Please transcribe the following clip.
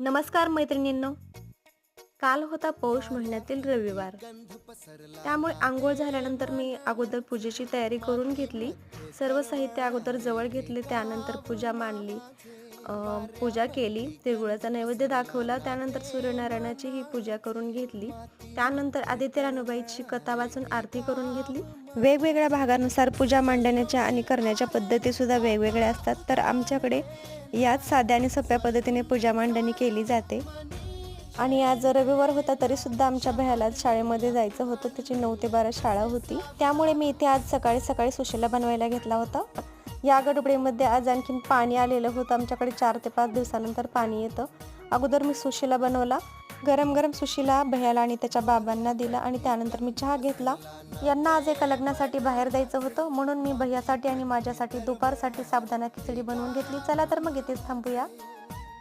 नमस्कार मैत्रिणींनो. काल होता पौष महिन्यातील रविवार. त्यामुळे अंघोळ झाल्यानंतर मी अगोदर पूजेची तयारी करून घेतली. सर्व साहित्य अगोदर जवळ घेतले, त्यानंतर पूजा मांडली. पूजा केली, तिळगुळाचा नैवेद्य दाखवला, त्यानंतर सूर्यनारायणाची ही पूजा करून घेतली. त्यानंतर आदित्य रानूबाईची कथा वाचून आरती करून घेतली. वेगवेगळ्या भागानुसार पूजा मांडण्याच्या आणि करण्याच्या पद्धती सुद्धा वेगवेगळ्या असतात, तर आमच्याकडे याच साध्या आणि सोप्या पद्धतीने पूजा मांडणी केली जाते. आणि आज रविवार होता तरी सुद्धा आमच्या भैयाला शाळेमध्ये जायचं होतं. त्याची 9 ते 12 शाळा होती. त्यामुळे मी इथे आज सकाळी सकाळी सुशिला बनवायला घेतला होता. या गडबडीमध्ये आज आणखीन पाणी आलेलं होतं. आमच्याकडे 4 ते 5 दिवसानंतर पाणी येतं. अगोदर मी सुशिला बनवला. गरम गरम सुशिला भैयाला आणि त्याच्या बाबांना दिला आणि त्यानंतर मी चहा घेतला. यांना आज एका लग्नासाठी बाहेर जायचं होतं, म्हणून मी भैयासाठी आणि माझ्यासाठी दुपारसाठी साबुदाणा खिचडी बनवून घेतली. चला तर मग इथेच थांबूया.